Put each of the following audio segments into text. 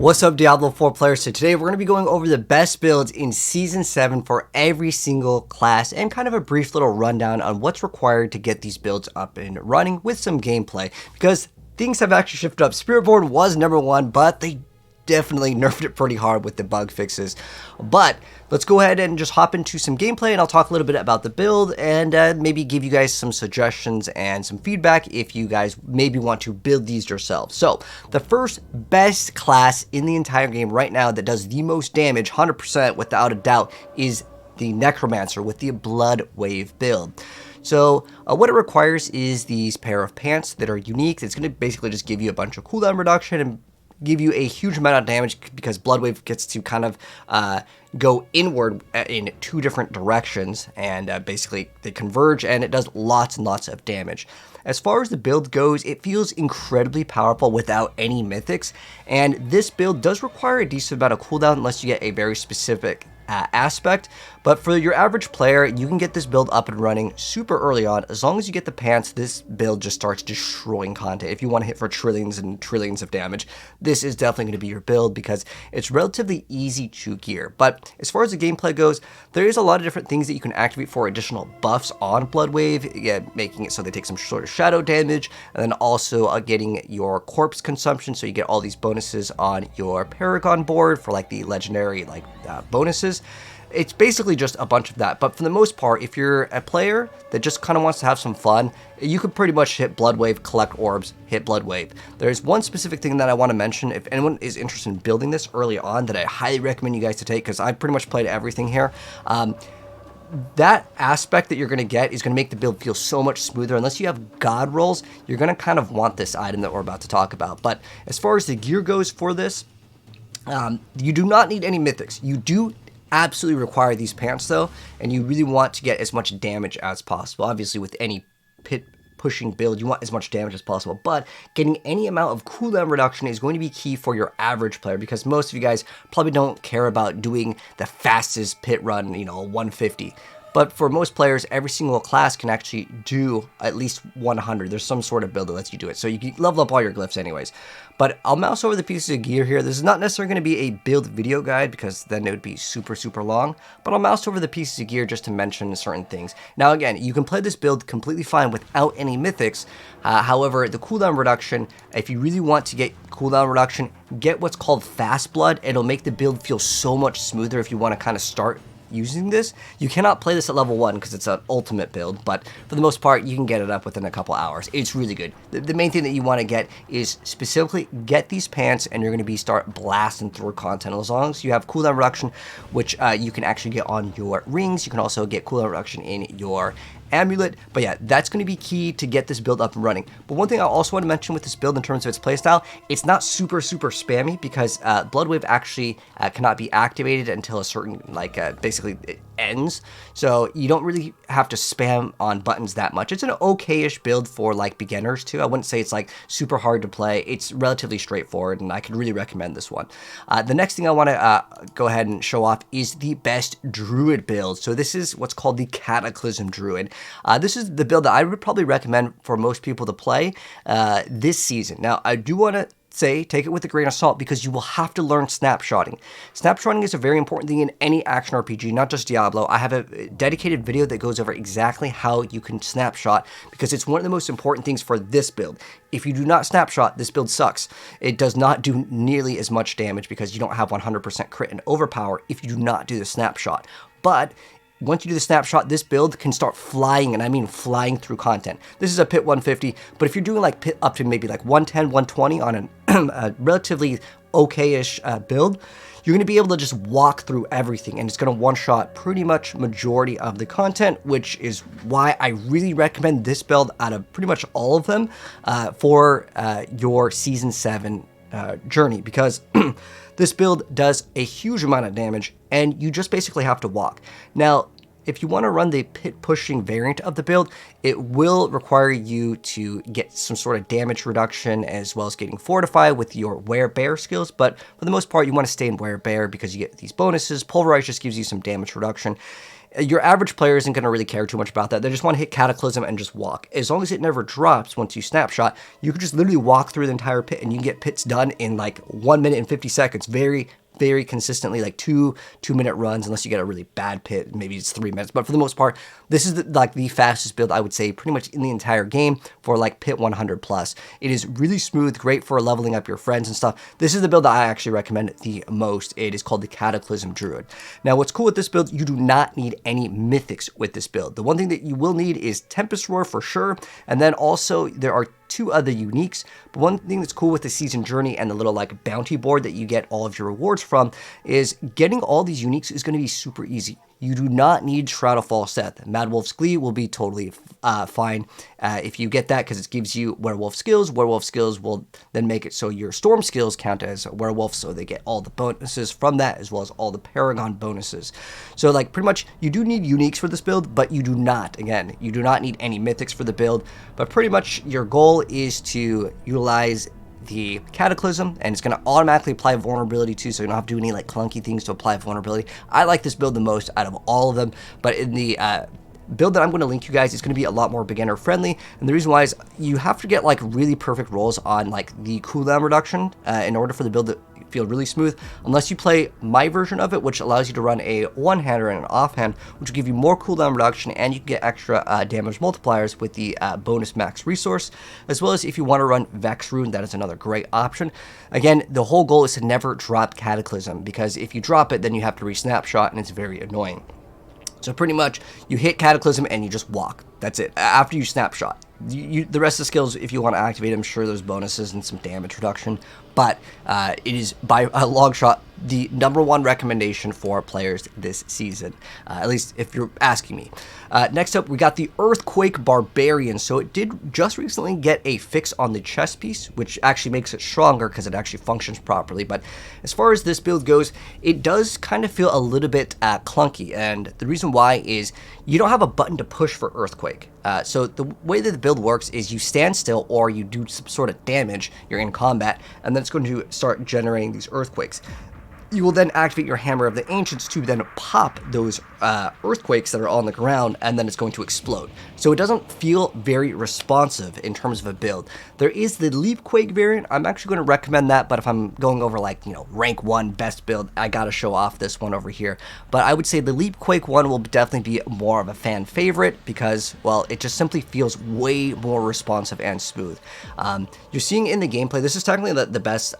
What's up, Diablo 4 players? So today we're going to be going over the best builds in Season 7 for every single class and kind of a brief little rundown on what's required to get these builds up and running with some gameplay, because things have actually shifted up. Spiritborn was #1, but they definitely nerfed it pretty hard with the bug fixes. But let's go ahead and just hop into some gameplay, and I'll talk a little bit about the build and maybe give you guys some suggestions and some feedback if you guys maybe want to build these yourselves. So the first best class in the entire game right now that does the most damage 100% without a doubt is the Necromancer with the Blood Wave build. So what it requires is these pair of pants that are unique. It's going to basically just give you a bunch of cooldown reduction and give you a huge amount of damage, because Blood Wave gets to kind of go inward in two different directions, and basically they converge, and it does lots and lots of damage. As far as the build goes, it feels incredibly powerful without any mythics, and this build does require a decent amount of cooldown unless you get a very specific aspect. But for your average player, you can get this build up and running super early on. As long as you get the pants, this build just starts destroying content. If you want to hit for trillions and trillions of damage, this is definitely going to be your build because it's relatively easy to gear. But as far as the gameplay goes, there is a lot of different things that you can activate for additional buffs on Blood Wave, making it so they take some sort of shadow damage, and then also getting your corpse consumption, so you get all these bonuses on your Paragon board for like the legendary bonuses. It's basically just a bunch of that, but for the most part, if you're a player that just kind of wants to have some fun, you could pretty much hit Blood Wave, collect orbs, hit Blood Wave. There's one specific thing that I want to mention if anyone is interested in building this early on that I highly recommend you guys to take, because I pretty much played everything here. That aspect that you're going to get is going to make the build feel so much smoother. Unless you have god rolls, you're going to kind of want this item that we're about to talk about. But as far as the gear goes for this, you do not need any mythics. You do absolutely require these pants though, and you really want to get as much damage as possible. Obviously with any pit pushing build, you want as much damage as possible, but getting any amount of cooldown reduction is going to be key for your average player, because most of you guys probably don't care about doing the fastest pit run, 150. But for most players, every single class can actually do at least 100. There's some sort of build that lets you do it. So you can level up all your glyphs anyways. But I'll mouse over the pieces of gear here. This is not necessarily going to be a build video guide, because then it would be super, super long. But I'll mouse over the pieces of gear just to mention certain things. Now again, you can play this build completely fine without any mythics. However, the cooldown reduction, if you really want to get cooldown reduction, get what's called Fast Blood. It'll make the build feel so much smoother if you want to kind of start using this. You cannot play this at level 1 because it's an ultimate build, but for the most part you can get it up within a couple hours. It's really good. The main thing that you want to get is specifically get these pants, and you're going to be start blasting through content. As long as you have cooldown reduction, which you can actually get on your rings, you can also get cooldown reduction in your amulet. But yeah, that's going to be key to get this build up and running. But one thing I also want to mention with this build in terms of its playstyle, it's not super spammy, because Blood Wave actually cannot be activated until a certain basically it ends, so you don't really have to spam on buttons that much. It's an okay-ish build for beginners too. I wouldn't say it's super hard to play. It's relatively straightforward, and I could really recommend this one. The next thing I want to go ahead and show off is the best Druid build. So this is what's called the Cataclysm Druid. This is the build that I would probably recommend for most people to play this season. Now, I do want to say, take it with a grain of salt, because you will have to learn snapshotting. Snapshotting is a very important thing in any action RPG, not just Diablo. I have a dedicated video that goes over exactly how you can snapshot, because it's one of the most important things for this build. If you do not snapshot, this build sucks. It does not do nearly as much damage because you don't have 100% crit and overpower if you do not do the snapshot. But once you do the snapshot, this build can start flying, and I mean flying through content. This is a pit 150, but if you're doing pit up to maybe 110, 120 on a relatively okay-ish build, you're going to be able to just walk through everything, and it's going to one-shot pretty much majority of the content, which is why I really recommend this build out of pretty much all of them for your Season 7 journey, because this build does a huge amount of damage, and you just basically have to walk. Now, if you want to run the pit pushing variant of the build, it will require you to get some sort of damage reduction, as well as getting fortified with your werebear skills. But for the most part, you want to stay in werebear because you get these bonuses. Pulverize just gives you some damage reduction. Your average player isn't going to really care too much about that. They just want to hit Cataclysm and just walk. As long as it never drops once you snapshot, you can just literally walk through the entire pit and you can get pits done in like 1 minute and 50 seconds. Very consistently, like 2-minute runs, unless you get a really bad pit, maybe it's 3 minutes. But for the most part, this is the fastest build I would say pretty much in the entire game for like pit 100 plus. It is really smooth, great for leveling up your friends and stuff. This is the build that I actually recommend the most. It is called the Cataclysm Druid. Now, what's cool with this build, you do not need any mythics with this build. The one thing that you will need is Tempest Roar for sure, and then also there are 2 other uniques. But one thing that's cool with the season journey and the little like bounty board that you get all of your rewards from is getting all these uniques is going to be super easy. You do not need Shroud of False Death. Mad Wolf's Glee will be totally fine if you get that, because it gives you werewolf skills. Werewolf skills will then make it so your storm skills count as werewolf, so they get all the bonuses from that as well as all the paragon bonuses. So like pretty much you do need uniques for this build, but you do not, again, you do not need any mythics for the build. But pretty much your goal is to utilize the Cataclysm, and it's going to automatically apply vulnerability too, so you don't have to do any like clunky things to apply vulnerability. I like this build the most out of all of them, but in the build that I'm going to link you guys is going to be a lot more beginner friendly, and the reason why is you have to get like really perfect rolls on like the cooldown reduction in order for the build to feel really smooth, unless you play my version of it, which allows you to run a one-hander and an offhand, which will give you more cooldown reduction, and you can get extra damage multipliers with the bonus max resource, as well as if you want to run Vex Rune, that is another great option. Again, the whole goal is to never drop Cataclysm, because if you drop it, then you have to re-snapshot, and it's very annoying. So pretty much, you hit Cataclysm and you just walk. That's it. After you snapshot. The rest of the skills, if you want to activate them, sure, there's bonuses and some damage reduction. But it is, by a long shot, the #1 recommendation for players this season. At least if you're asking me. Next up, we got the Earthquake Barbarian. So it did just recently get a fix on the chest piece, which actually makes it stronger because it actually functions properly. But as far as this build goes, it does kind of feel a little bit clunky. And the reason why is you don't have a button to push for Earthquake. So the way that the build works is you stand still or you do some sort of damage, you're in combat, and then it's going to start generating these earthquakes. You will then activate your Hammer of the Ancients to then pop those earthquakes that are on the ground, and then it's going to explode. So it doesn't feel very responsive in terms of a build. There is the Leapquake variant. I'm actually going to recommend that, but if I'm going over like, rank 1 best build, I got to show off this one over here. But I would say the Leapquake one will definitely be more of a fan favorite because, well, it just simply feels way more responsive and smooth. You're seeing in the gameplay, this is technically the best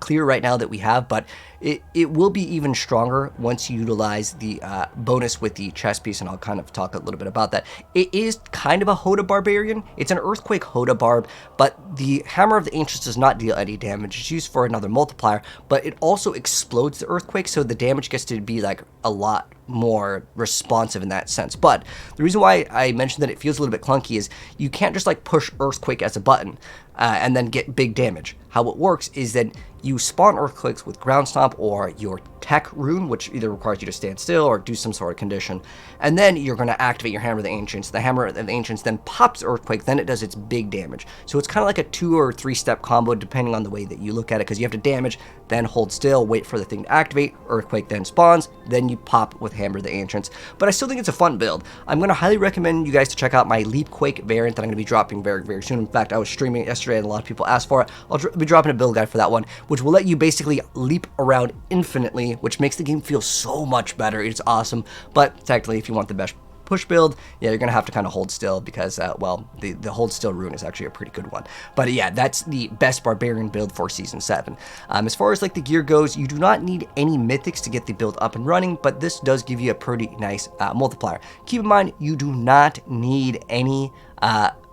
clear right now that we have, but it will be even stronger once you utilize the bonus with the chest piece, and I'll kind of talk a little bit about that. It is kind of a Hoda Barbarian. It's an Earthquake Hoda Barb, but the Hammer of the Ancients does not deal any damage. It's used for another multiplier, but it also explodes the Earthquake, so the damage gets to be like a lot more responsive in that sense. But the reason why I mentioned that it feels a little bit clunky is you can't just like push Earthquake as a button and then get big damage. How it works is that you spawn Earthquakes with Ground Stomp or your Tech Rune, which either requires you to stand still or do some sort of condition, and then you're going to activate your Hammer of the Ancients. The Hammer of the Ancients then pops Earthquake, then it does its big damage. So it's kind of like a 2 or 3 step combo depending on the way that you look at it, because you have to damage, then hold still, wait for the thing to activate, Earthquake then spawns, then you pop with Hammer of the Ancients. But I still think it's a fun build. I'm going to highly recommend you guys to check out my Leapquake variant that I'm going to be dropping very, very soon. In fact, I was streaming it yesterday and a lot of people asked for it. I'll be dropping a build guide for that one, which will let you basically leap around infinitely, which makes the game feel so much better. It's awesome. But technically, if you want the best push build, yeah, you're gonna have to kind of hold still because, well, the hold still rune is actually a pretty good one. But yeah, that's the best Barbarian build for Season 7. As far as like the gear goes, you do not need any mythics to get the build up and running, but this does give you a pretty nice multiplier. Keep in mind, you do not need any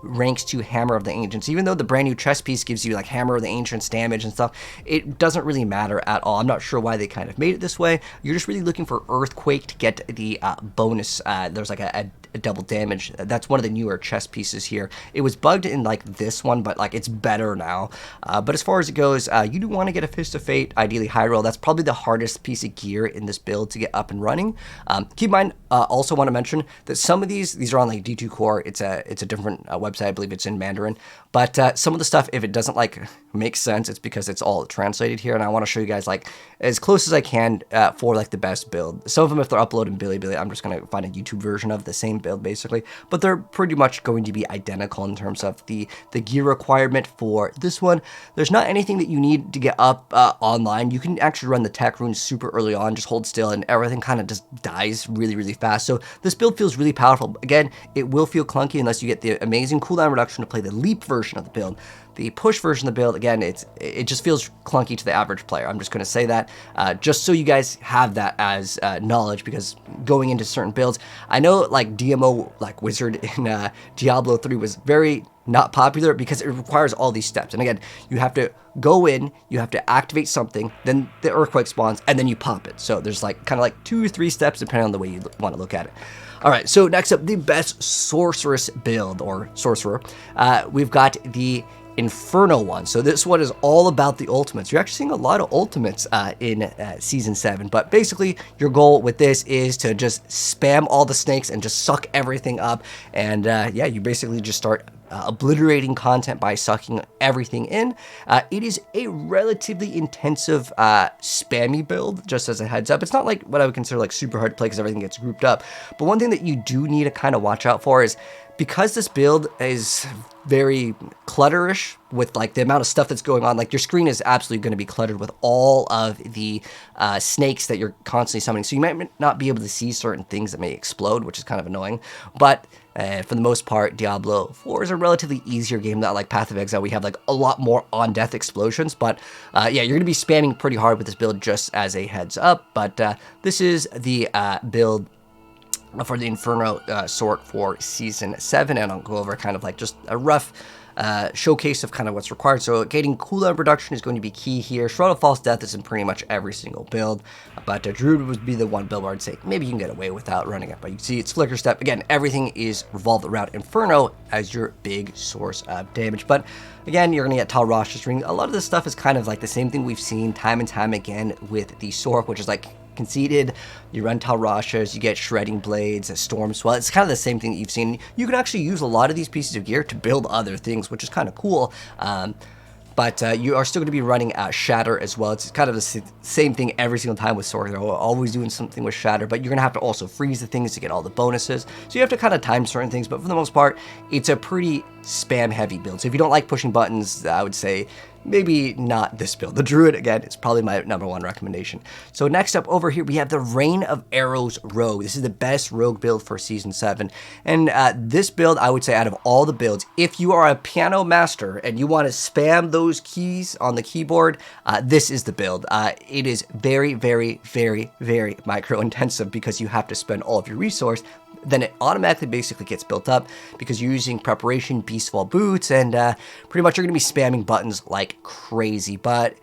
ranks to Hammer of the Ancients. Even though the brand new chest piece gives you like Hammer of the Ancients damage and stuff, it doesn't really matter at all. I'm not sure why they kind of made it this way. You're just really looking for Earthquake to get the bonus. There's like a double damage. That's one of the newer chest pieces here. It was bugged in like this one, but like it's better now. But as far as it goes, you do want to get a Fist of Fate, ideally high roll. That's probably the hardest piece of gear in this build to get up and running. Keep in mind, also want to mention that some of these are on like D2 Core. It's a different website. I believe it's in Mandarin. But some of the stuff, if it doesn't like makes sense. It's because it's all translated here, and I want to show you guys like as close as I can for like the best build. Some of them, if they're uploaded in Bilibili, I'm just gonna find a YouTube version of the same build basically, but they're pretty much going to be identical in terms of the gear requirement for this one. There's not anything that you need to get up online. You can actually run the tech runes super early on, just hold still, and everything kind of just dies really fast. So this build feels really powerful. Again, it will feel clunky unless you get the amazing cooldown reduction to play the leap version of the build. The push version of the build, again, it just feels clunky to the average player. I'm just going to say that just so you guys have that as knowledge, because going into certain builds, I know like DMO, like Wizard in Diablo 3 was very not popular because it requires all these steps. And again, you have to go in, you have to activate something, then the earthquake spawns, and then you pop it. So there's like kind of like 2 or 3 steps depending on the way you want to look at it. All right, so next up, the best sorceress build or sorcerer. We've got the Inferno one. So this one is all about the ultimates. You're actually seeing a lot of ultimates in Season 7, but basically your goal with this is to just spam all the snakes and just suck everything up, and yeah, you basically just start obliterating content by sucking everything in. It is a relatively intensive spammy build, just as a heads up. It's not like what I would consider like super hard to play because everything gets grouped up, but one thing that you do need to kind of watch out for is because this build is very clutterish with like the amount of stuff that's going on, like your screen is absolutely going to be cluttered with all of the snakes that you're constantly summoning. So you might not be able to see certain things that may explode, which is kind of annoying. But for the most part, Diablo 4 is a relatively easier game. Not like Path of Exile, we have like a lot more on-death explosions. But yeah, you're going to be spamming pretty hard with this build, just as a heads up. But this is the build for the Inferno Sorc for Season 7, and I'll go over kind of like just a rough showcase of kind of what's required. So getting cooldown reduction is going to be key here. Shroud of False Death is in pretty much every single build, but Druid would be the one build where I'd say maybe you can get away without running it, but you can see it's Flicker Step. Again, everything is revolved around Inferno as your big source of damage, but again, you're going to get Tal Rasha's Ring. A lot of this stuff is kind of like the same thing we've seen time and time again with the Sorc, which is like conceded, you run Tal Rasha's, you get Shredding Blades, a Storm Swell. It's kind of the same thing that you've seen. You can actually use a lot of these pieces of gear to build other things, which is kind of cool. But you are still going to be running Shatter as well. It's kind of the same thing every single time with Sorc. They're always doing something with Shatter, but you're going to have to also freeze the things to get all the bonuses. So you have to kind of time certain things, but for the most part, it's a pretty spam-heavy build. So if you don't like pushing buttons, I would say maybe not this build. The Druid, again, it's probably my #1 recommendation. So next up over here, we have the Rain of Arrows Rogue. This is the best rogue build for Season 7. And this build, I would say out of all the builds, if you are a piano master and you want to spam those keys on the keyboard, this is the build. It is very micro intensive because you have to spend all of your resource. Then it automatically basically gets built up because you're using Preparation, Beastfall Boots, and pretty much you're going to be spamming buttons like crazy. But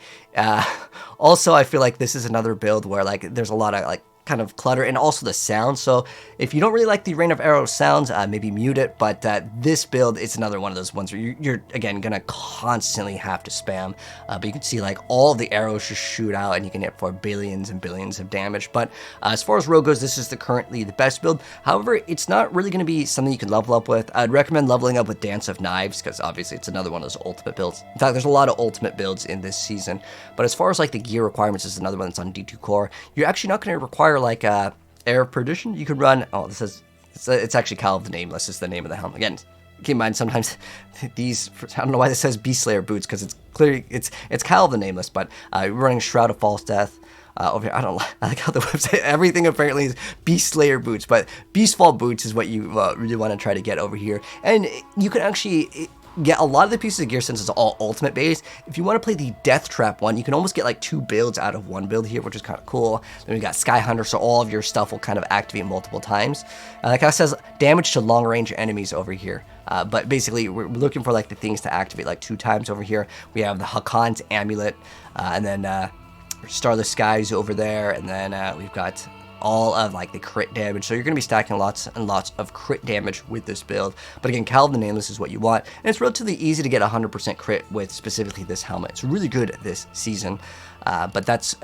also I feel like this is another build where like there's a lot of like kind of clutter and also the sound. So if you don't really like the Rain of Arrows sounds, maybe mute it. But this build is another one of those ones where you're again gonna constantly have to spam. But you can see like all the arrows just shoot out and you can hit for billions and billions of damage. But as far as rogue goes, this is currently the best build. However, it's not really going to be something you can level up with. I'd recommend leveling up with Dance of Knives because obviously it's another one of those ultimate builds. In fact, there's a lot of ultimate builds in this season. But as far as like the gear requirements, this is another one that's on D2 core. You're actually not going to require like Air of Perdition. You could run, oh, this is, it's actually Cal of the Nameless is the name of the helm. Again, keep in mind sometimes these, I don't know why this says Beast Slayer boots because it's clearly, it's Cal of the Nameless, but you're running Shroud of False Death. Over here, I like how the website, everything apparently is Beast Slayer boots, but Beastfall boots is what you really want to try to get over here. And you can actually get a lot of the pieces of gear since it's all ultimate based. If you want to play the Death Trap one, you can almost get like 2 builds out of 1 build here, which is kind of cool. Then we got Sky Hunter, so all of your stuff will kind of activate multiple times. Like I says, damage to long range enemies over here. But basically, we're looking for like the things to activate like 2 times over here. We have the Hakon's Amulet, and then Starless Skies over there, and then we've got all of like the crit damage. So you're going to be stacking lots and lots of crit damage with this build. But again, Cal of the Nameless is what you want, and it's relatively easy to get 100% crit with specifically this helmet. It's really good this season. but that's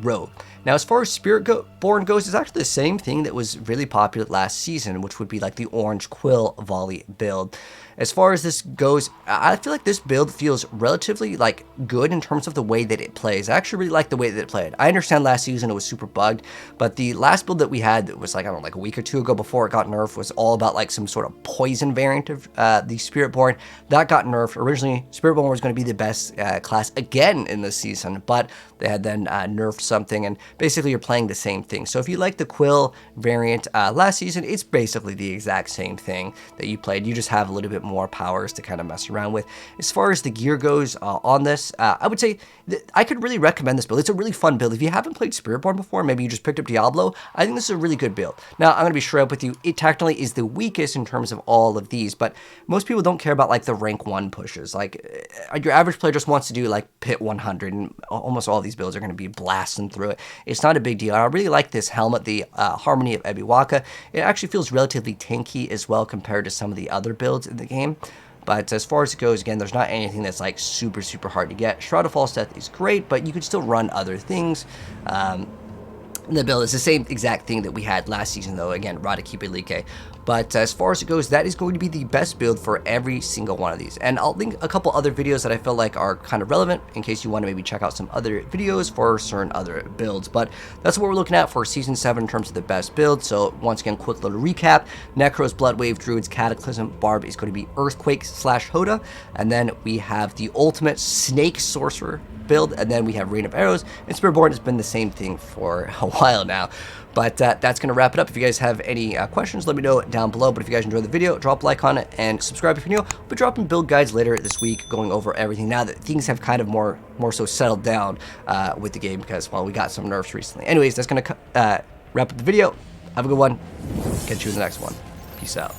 rogue. Now, as far as Spiritborn goes, it's actually the same thing that was really popular last season, which would be like the orange quill volley build. As far as this goes, I feel like this build feels relatively like good in terms of the way that it plays. I actually really like the way that it played. I understand last season it was super bugged, but the last build that we had that was like, I don't know, like a week or two ago before it got nerfed was all about like some sort of poison variant of the Spiritborn. That got nerfed. Originally, Spiritborn was going to be the best class again in this season, but they had then nerfed something, and basically you're playing the same thing. So if you like the quill variant last season, it's basically the exact same thing that you played. You just have a little bit more powers to kind of mess around with. As far as the gear goes on this, I would say that I could really recommend this build. It's a really fun build. If you haven't played Spiritborn before, maybe you just picked up Diablo, I think this is a really good build. Now, I'm going to be straight up with you. It technically is the weakest in terms of all of these, but most people don't care about like the rank 1 pushes. Like your average player just wants to do like pit 100, and almost all these builds are going to be blasting through it. It's not a big deal. I really like this helmet, the Harmony of Ebiwaka. It actually feels relatively tanky as well compared to some of the other builds in the game. But as far as it goes, again, there's not anything that's like super, super hard to get. Shroud of False Death is great, but you could still run other things. The build is the same exact thing that we had last season, though. Again, Radakipelike. But as far as it goes, that is going to be the best build for every single one of these. And I'll link a couple other videos that I feel like are kind of relevant in case you want to maybe check out some other videos for certain other builds. But that's what we're looking at for Season 7 in terms of the best build. So once again, quick little recap. Necros, Bloodwave, Druids, Cataclysm, Barb is going to be Earthquake / Hoda. And then we have the ultimate Snake Sorcerer build, and then we have Rain of Arrows, and Spiritborn has been the same thing for a while now. But that's going to wrap it up. If you guys have any questions, let me know down below. But if you guys enjoyed the video, drop a like on it and subscribe if you're new. We'll be dropping build guides later this week, going over everything now that things have kind of more so settled down with the game, because, well, we got some nerfs recently. Anyways, that's going to wrap up the video. Have a good one. Catch you in the next one. Peace out.